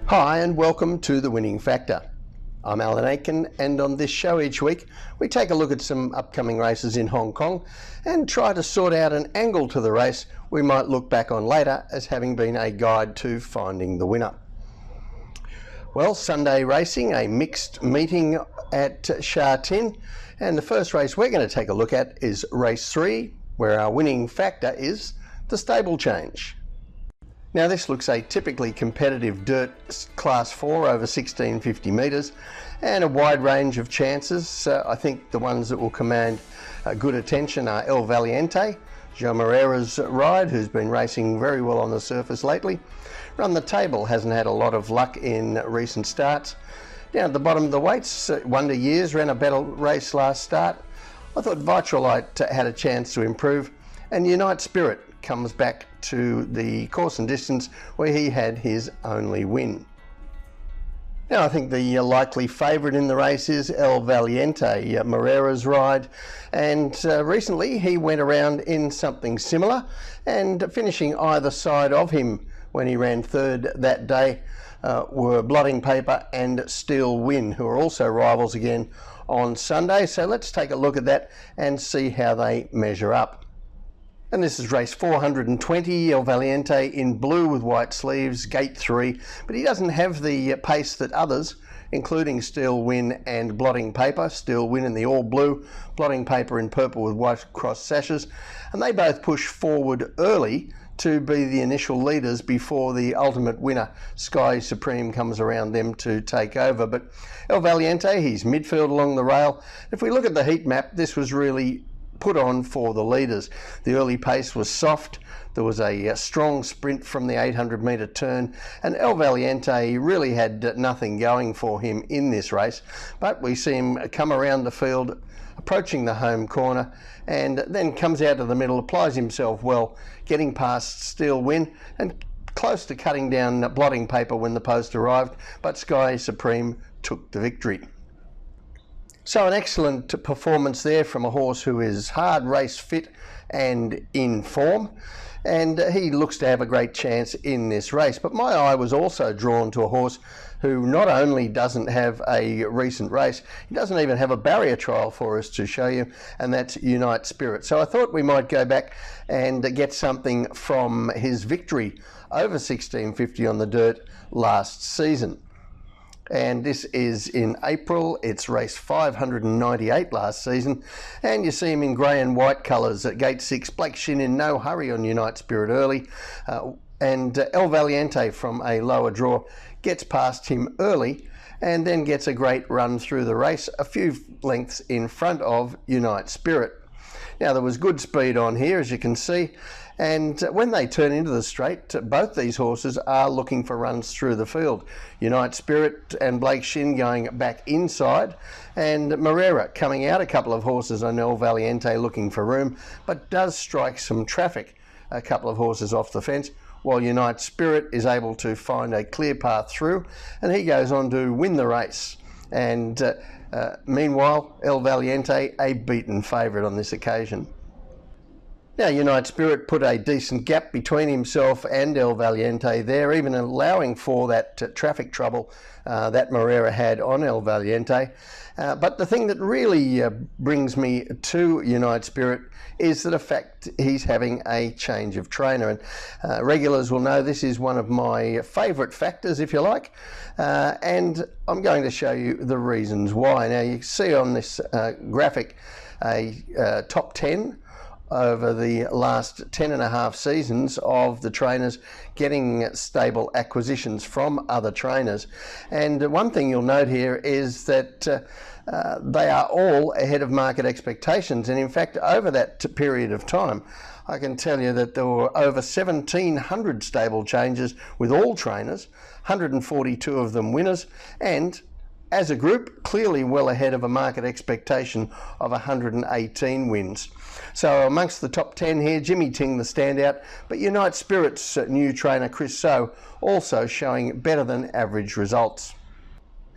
Hi and welcome to The Winning Factor. I'm Alan Aitken, and on this show each week we take a look at some upcoming races in Hong Kong and try to sort out an angle to the race we might look back on later as having been a guide to finding the winner. Well, Sunday racing, a mixed meeting at Sha Tin, and the first race we're going to take a look at is race 3, where our winning factor is the stable change. Now this looks a typically competitive dirt class 4 over 1650 metres and a wide range of chances. I think the ones that will command good attention are El Valiente, Joe Moreira's ride, who's been racing very well on the surface lately. Run the Table hasn't had a lot of luck in recent starts. Down at the bottom of the weights, Wonder Years ran a better race last start. I thought Vitrolite had a chance to improve, and Unite Spirit comes back to the course and distance where he had his only win. Now I think the likely favourite in the race is El Valiente, Moreira's ride, and recently he went around in something similar and finishing either side of him when he ran third that day were Blotting Paper and Steel Win, who are also rivals again on Sunday. So let's take a look at that and see how they measure up. And this is race 420, El Valiente in blue with white sleeves, gate 3, but he doesn't have the pace that others, including Steel Win and Blotting Paper. Steel Win in the all blue, Blotting Paper in purple with white cross sashes, and they both push forward early to be the initial leaders before the ultimate winner, Sky Supreme, comes around them to take over. But El Valiente, he's midfield along the rail. If we look at the heat map, this was really put on for the leaders. The early pace was soft. There was a strong sprint from the 800 metre turn, and El Valiente really had nothing going for him in this race, but we see him come around the field approaching the home corner and then comes out of the middle, applies himself well, getting past Steel Win and close to cutting down Blotting Paper when the post arrived, but Sky Supreme took the victory. So an excellent performance there from a horse who is hard race fit and in form, and he looks to have a great chance in this race. But my eye was also drawn to a horse who not only doesn't have a recent race, he doesn't even have a barrier trial for us to show you, and that's Unite Spirit. So I thought we might go back and get something from his victory over 1650 on the dirt last season. And this is in April. It's race 598 last season, and you see him in grey and white colours at gate 6. Blake Shin in no hurry on Unite Spirit early, and El Valiente from a lower draw gets past him early and then gets a great run through the race, a few lengths in front of Unite Spirit. Now there was good speed on here, as you can see, and when they turn into the straight, both these horses are looking for runs through the field. Unite Spirit and Blake Shin going back inside, and Moreira coming out. A couple of horses on El Valiente looking for room, but does strike some traffic, a couple of horses off the fence, while Unite Spirit is able to find a clear path through, and he goes on to win the race. And meanwhile, El Valiente a beaten favourite on this occasion. Now Unite Spirit put a decent gap between himself and El Valiente there, even allowing for that traffic trouble that Moreira had on El Valiente. But the thing that really brings me to Unite Spirit is the fact he's having a change of trainer, and regulars will know this is one of my favourite factors, if you like, and I'm going to show you the reasons why. Now you see on this graphic a top 10 over the last 10.5 seasons of the trainers getting stable acquisitions from other trainers. And one thing you'll note here is that they are all ahead of market expectations, and in fact over that period of time I can tell you that there were over 1,700 stable changes with all trainers, 142 of them winners, and as a group clearly well ahead of a market expectation of 118 wins. So amongst the top 10 here, Jimmy Ting the standout, but Unite Spirit's new trainer Chris So also showing better than average results.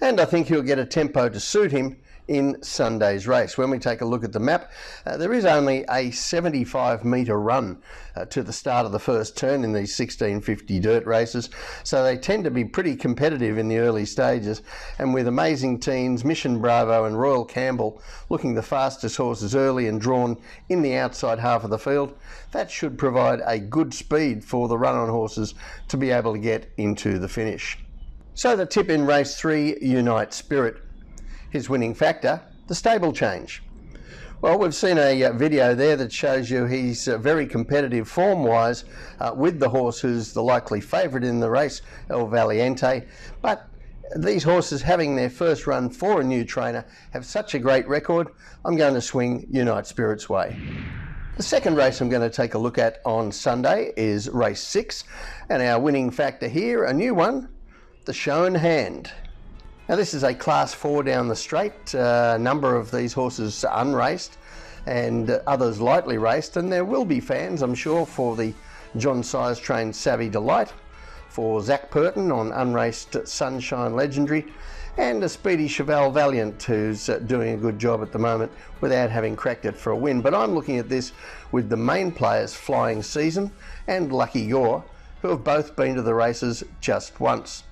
And I think he'll get a tempo to suit him in Sunday's race. When we take a look at the map, there is only a 75-metre run to the start of the first turn in these 1650 dirt races, so they tend to be pretty competitive in the early stages, and with Amazing Teens, Mission Bravo and Royal Campbell looking the fastest horses early and drawn in the outside half of the field, that should provide a good speed for the run-on horses to be able to get into the finish. So the tip in race 3, Unite Spirit. His winning factor, the stable change. Well, we've seen a video there that shows you he's very competitive form-wise with the horse who's the likely favourite in the race, El Valiente, but these horses having their first run for a new trainer have such a great record, I'm going to swing Unite Spirit's way. The second race I'm going to take a look at on Sunday is race 6, and our winning factor here, a new one, the Shown Hand. Now this is a class 4 down the straight, a number of these horses unraced and others lightly raced, and there will be fans, I'm sure, for the John Size trained Savvy Delight, for Zach Purton on unraced Sunshine Legendary, and a speedy Cheval Valiant who's doing a good job at the moment without having cracked it for a win. But I'm looking at this with the main players Flying Season and Lucky Gore, who have both been to the races just once.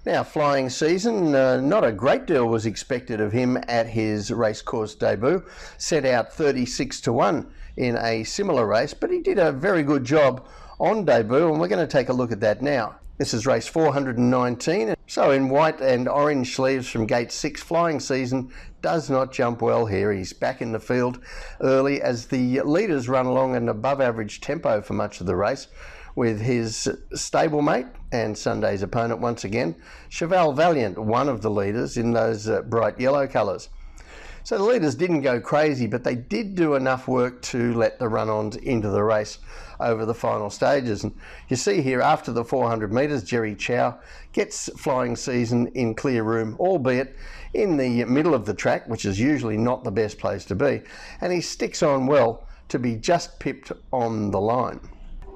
Now, Flying Season, not a great deal was expected of him at his racecourse debut. Set out 36-1 in a similar race, but he did a very good job on debut, and we're going to take a look at that now. This is race 419. So in white and orange sleeves from gate 6, Flying Season does not jump well here. He's back in the field early as the leaders run along an above average tempo for much of the race, with his stablemate and Sunday's opponent once again, Cheval Valiant, one of the leaders in those bright yellow colours. So the leaders didn't go crazy, but they did do enough work to let the run-ons into the race over the final stages. And you see here, after the 400 metres, Jerry Chow gets Flying Season in clear room, albeit in the middle of the track, which is usually not the best place to be, and he sticks on well to be just pipped on the line.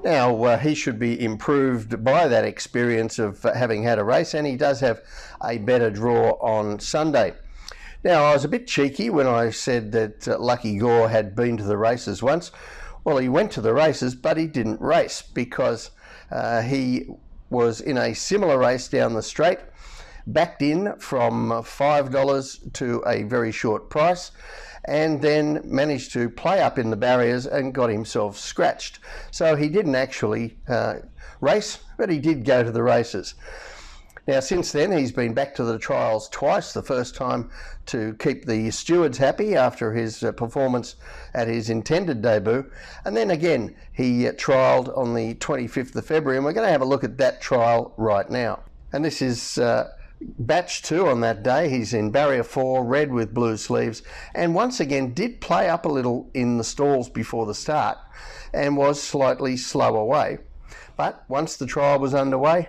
Now, he should be improved by that experience of having had a race, and he does have a better draw on Sunday. Now, I was a bit cheeky when I said that Lucky Gore had been to the races once. Well, he went to the races, but he didn't race because he was in a similar race down the straight, backed in from $5 to a very short price, and then managed to play up in the barriers and got himself scratched. So he didn't actually race, but he did go to the races. Now, since then, he's been back to the trials twice, the first time to keep the stewards happy after his performance at his intended debut, and then again he trialled on the 25th of February, and we're going to have a look at that trial right now. And this is batch 2 on that day. He's in barrier 4, red with blue sleeves, and once again did play up a little in the stalls before the start and was slightly slow away. But once the trial was underway,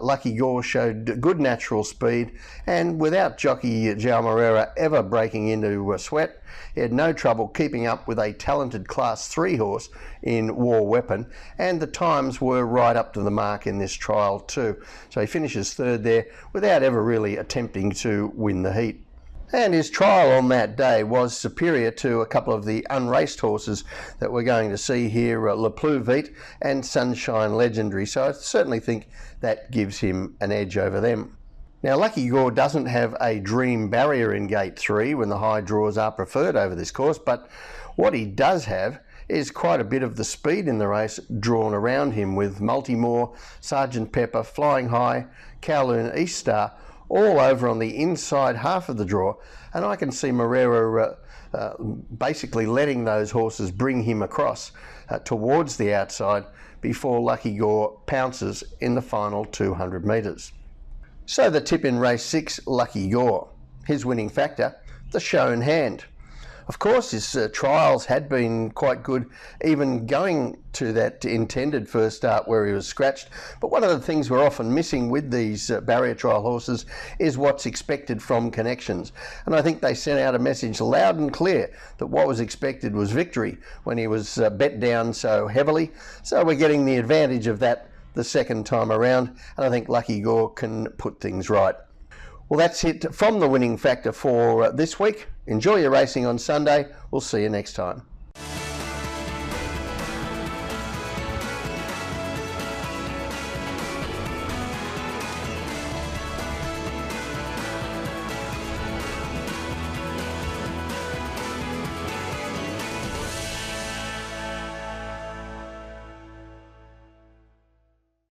Lucky Gore showed good natural speed, and without jockey João Moreira ever breaking into a sweat, he had no trouble keeping up with a talented Class 3 horse in War Weapon, and the times were right up to the mark in this trial too. So he finishes third there without ever really attempting to win the heat. And his trial on that day was superior to a couple of the unraced horses that we're going to see here, Le Pluvite and Sunshine Legendary. So I certainly think that gives him an edge over them. Now, Lucky Gore doesn't have a dream barrier in gate 3 when the high draws are preferred over this course, but what he does have is quite a bit of the speed in the race drawn around him, with Multimore, Sergeant Pepper, Flying High, Kowloon East Star, all over on the inside half of the draw, and I can see Moreira basically letting those horses bring him across towards the outside before Lucky Gore pounces in the final 200 metres. So the tip in race 6, Lucky Gore. His winning factor, the Shown Hand. Of course, his trials had been quite good, even going to that intended first start where he was scratched. But one of the things we're often missing with these barrier trial horses is what's expected from connections. And I think they sent out a message loud and clear that what was expected was victory when he was bet down so heavily. So we're getting the advantage of that the second time around, and I think Lucky Gore can put things right. Well, that's it from the Winning Factor for this week. Enjoy your racing on Sunday. We'll see you next time.